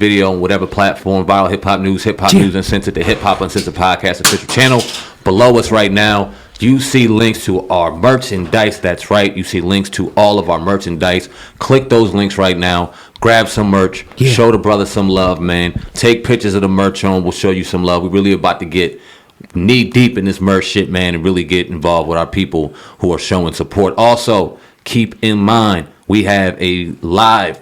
video on whatever platform, Viral Hip Hop News Uncensored, the Hip Hop Uncensored Podcast official channel. Below us right now, you see links to our merchandise. That's right. You see links to all of our merchandise. Click those links right now. Grab some merch. Yeah. Show the brother some love, man. Take pictures of the merch on. We'll show you some love. We're really about to get knee deep in this merch shit, man, and really get involved with our people who are showing support. Also, keep in mind, we have a live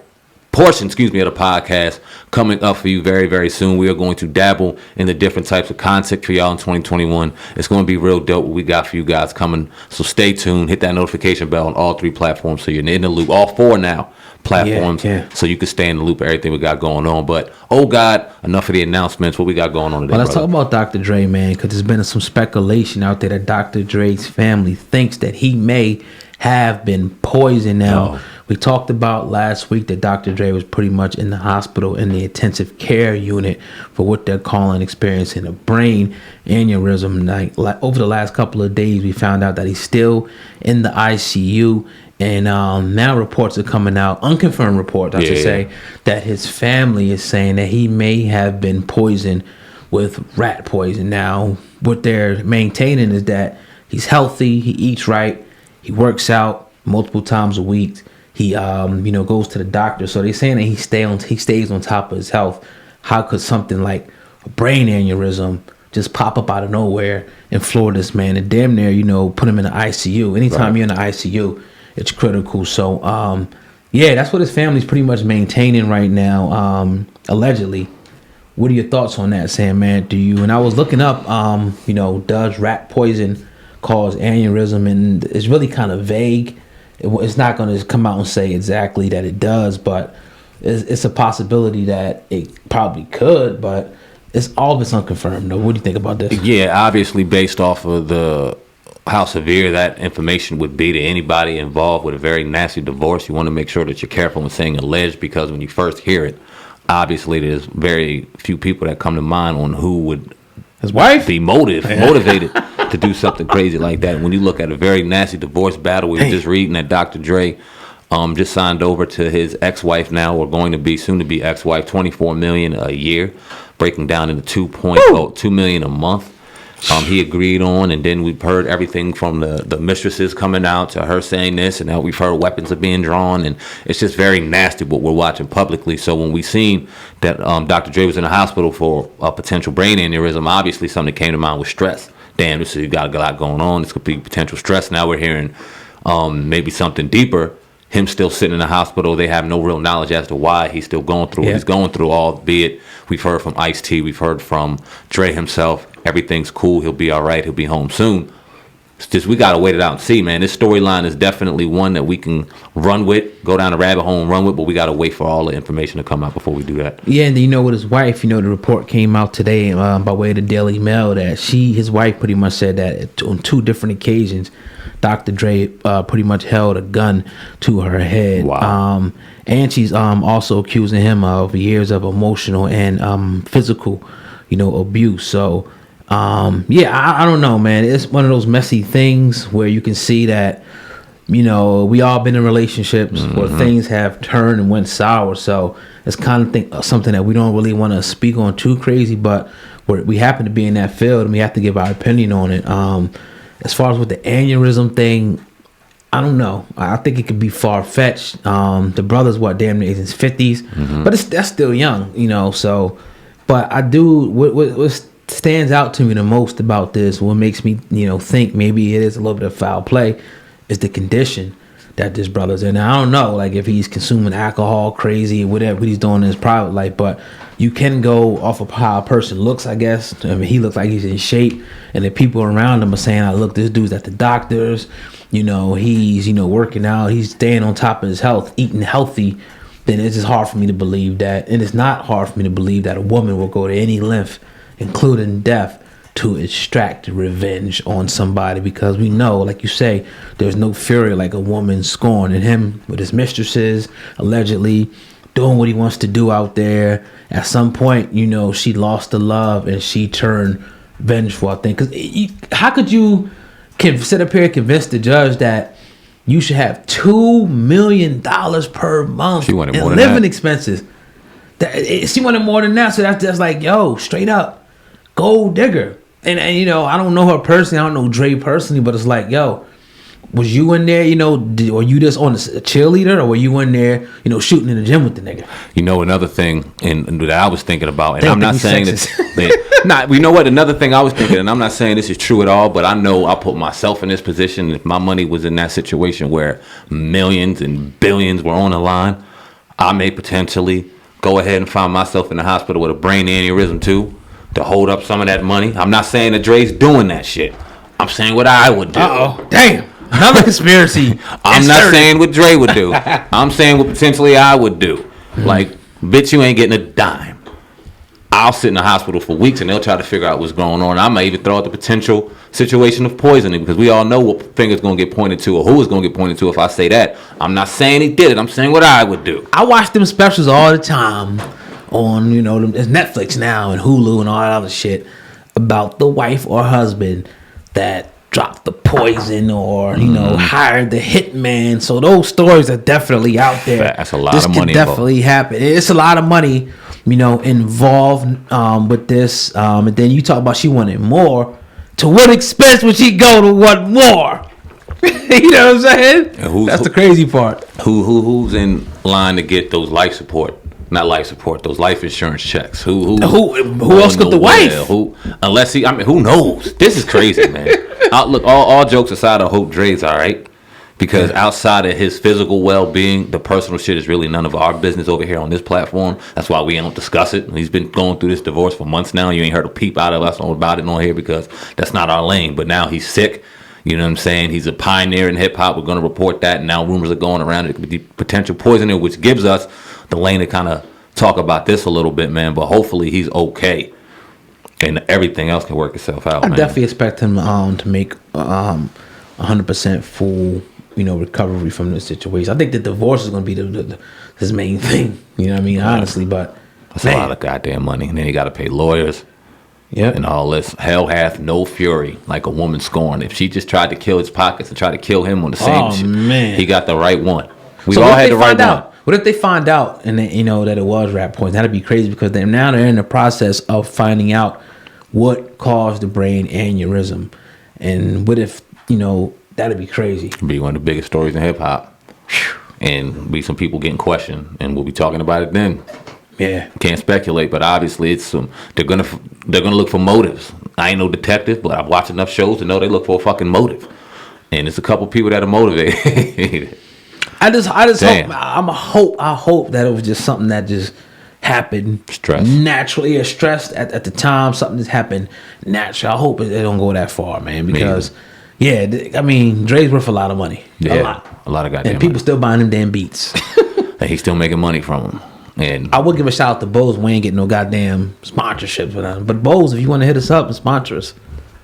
portion, of the podcast coming up for you very, very soon. We are going to dabble in the different types of content for y'all in 2021. It's going to be real dope what we got for you guys coming. So stay tuned. Hit that notification bell on all 3 platforms so you're in the loop. All 4 now platforms, so you can stay in the loop of everything we got going on. But, oh God, enough of the announcements. What we got going on today, Well, let's talk about Dr. Dre, man, because there's been some speculation out there that Dr. Dre's family thinks that he may have been poisoned. Now, we talked about last week that Dr. Dre was pretty much in the hospital in the intensive care unit for what they're calling experiencing a brain aneurysm. Like over the last couple of days, we found out that he's still in the ICU. And now reports are coming out, unconfirmed reports, I should say, that his family is saying that he may have been poisoned with rat poison. Now, what they're maintaining is that he's healthy, he eats right, he works out multiple times a week, he goes to the doctor. So they're saying that he stays on top of his health. How could something like a brain aneurysm just pop up out of nowhere and floor this man and damn near, put him in the ICU? Anytime you're in the ICU, it's critical. So, that's what his family's pretty much maintaining right now, allegedly. What are your thoughts on that, Sam, man? And I was looking up, does rat poison cause aneurysm? And it's really kind of vague. It's not going to come out and say exactly that it does, but it's a possibility that it probably could, but it's all of it's unconfirmed. What do you think about this? Yeah, obviously based off of how severe that information would be to anybody involved with a very nasty divorce, you want to make sure that you're careful when saying alleged, because when you first hear it, obviously there's very few people that come to mind on who would his wife be motivated to do something crazy like that. And when you look at a very nasty divorce battle, we were just reading that Dr. Dre just signed over to his ex-wife now, or going to be soon to be ex-wife, $24 million a year, breaking down into $2 million a month. He agreed on, and then we've heard everything from the mistresses coming out to her saying this, and now we've heard weapons are being drawn, and it's just very nasty what we're watching publicly. So when we seen that Dr. Dre was in the hospital for a potential brain aneurysm, obviously something that came to mind was stress. Damn, this has got a lot going on. This could be potential stress. Now we're hearing maybe something deeper. Him still sitting in the hospital. They have no real knowledge as to why he's still going through what he's going through, albeit we've heard from Ice-T, we've heard from Dre himself. Everything's cool. He'll be all right. He'll be home soon. It's just we got to wait it out and see, man. This storyline is definitely one that we can run with, go down a rabbit hole and run with, but we got to wait for all the information to come out before we do that. Yeah, and then, with his wife, the report came out today by way of the Daily Mail that his wife pretty much said that on 2 different occasions, Dr. Dre pretty much held a gun to her head. Wow. And she's also accusing him of years of emotional and physical, abuse. So, I don't know, man. It's one of those messy things where you can see that, we all been in relationships where things have turned and went sour. So it's kind of something that we don't really want to speak on too crazy, but we happen to be in that field and we have to give our opinion on it. As far as with the aneurysm thing, I don't know. I think it could be far-fetched. The brother's damn near in his 50s, but that's still young, so. But I do, what stands out to me the most about this, what makes me, think maybe it is a little bit of foul play, is the condition that this brother's in. Now, I don't know, if he's consuming alcohol, crazy, whatever he's doing in his private life, but you can go off of how a person looks, I guess. I mean, he looks like he's in shape, and the people around him are saying, look, this dude's at the doctor's, he's, working out, he's staying on top of his health, eating healthy. Then it's just hard for me to believe that, and it's not hard for me to believe that a woman will go to any length, including death, to extract revenge on somebody, because we know, like you say, there's no fury like a woman scorning him with his mistresses, allegedly doing what he wants to do out there. At some point, she lost the love and she turned vengeful, I think. Because how could you sit up here and convince the judge that you should have $2 million per month in living expenses? She wanted more than that, so that's just like, yo, straight up, gold digger. And you know, I don't know her personally, I don't know Dre personally, but it's like, yo, was you in there, you know, or you just on a cheerleader, or were you in there, you know, shooting in the gym with the nigga? You know, another thing and that I was thinking about, and They I'm not think saying he's that. You know what? Another thing I was thinking, and I'm not saying this is true at all, but I know I put myself in this position. If my money was in that situation where millions and billions were on the line, I may potentially go ahead and find myself in the hospital with a brain aneurysm too, to hold up some of that money. I'm not saying that Dre's doing that shit. I'm saying what I would do. Uh-oh. Damn. Another conspiracy. I'm not saying what Dre would do. I'm saying what potentially I would do. Like, bitch, you ain't getting a dime. I'll sit in the hospital for weeks and they'll try to figure out what's going on. I might even throw out the potential situation of poisoning, because we all know what finger's going to get pointed to or who is going to get pointed to if I say that. I'm not saying he did it. I'm saying what I would do. I watch them specials all the time on, you know, there's Netflix now and Hulu and all that other shit about the wife or husband that dropped the poison or, you know, hired the hitman. So those stories are definitely out there. That's a lot of money. This can definitely happen. It's a lot of money, you know, involved with this. And then you talk about she wanted more. To what expense would she go to want more? You know what I'm saying? That's the crazy part. Who's in line to get those life support? Not life support, those life insurance checks. Who else got the wife? Who knows? This is crazy, man. Look, all jokes aside, I hope Dre's all right, because outside of his physical well-being, the personal shit is really none of our business over here on this platform. That's why we don't discuss it. He's been going through this divorce for months now. You ain't heard a peep out of us about it on here because that's not our lane. But now he's sick. You know what I'm saying? He's a pioneer in hip-hop. We're going to report that. And now rumors are going around it could be potential poisoning, which gives us the lane to kind of talk about this a little bit, man. But hopefully he's okay. And everything else can work itself out, man. I definitely expect him to make 100% full, you know, recovery from this situation. I think the divorce is going to be his main thing. You know what I mean? Honestly, but that's a lot of goddamn money. And then you got to pay lawyers. Yeah. And all this. Hell hath no fury like a woman scorned. If she just tried to kill his pockets and tried to kill him on the same shit, man, he got the right one. We all had the right one. What if they find out and they, you know, that it was rat poison? That'd be crazy, because they're in the process of finding out what caused the brain aneurysm. And what if, you know, that'd be crazy. It'd be one of the biggest stories in hip hop. And be some people getting questioned, and we'll be talking about it then. Yeah. Can't speculate, but obviously it's they're gonna look for motives. I ain't no detective, but I've watched enough shows to know they look for a fucking motive. And it's a couple people that are motivated. I just hope I hope that it was just something that just happened naturally, or stressed at the time. Something just happened naturally. I hope it don't go that far, man, because I mean, Dre's worth a lot of money. Yeah, a lot of goddamn and people money. still buying them damn beats. And he's still making money from them. And I would give a shout out to Bose. We ain't getting no goddamn sponsorships with them. But Bose, if you want to hit us up and sponsor us.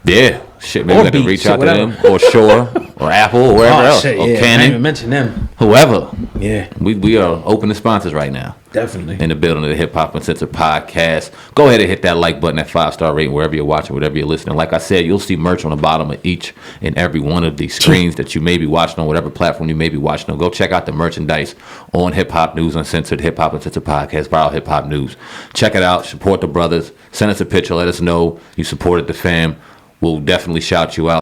Yeah. Shit, maybe we got to reach out to them. Or Shure. Or Apple. Or wherever else. Shit, or Canon. I didn't even mention them. Whoever. Yeah. We are open to sponsors right now. Definitely. In the building of the Hip Hop Uncensored podcast. Go ahead and hit that like button, that 5-star rating, wherever you're watching, whatever you're listening. Like I said, you'll see merch on the bottom of each and every one of these screens that you may be watching on, whatever platform you may be watching on. Go check out the merchandise on Hip Hop News Uncensored, Hip Hop Uncensored podcast, Viral Hip Hop News. Check it out. Support the brothers. Send us a picture. Let us know you supported the fam. We'll definitely shout you out.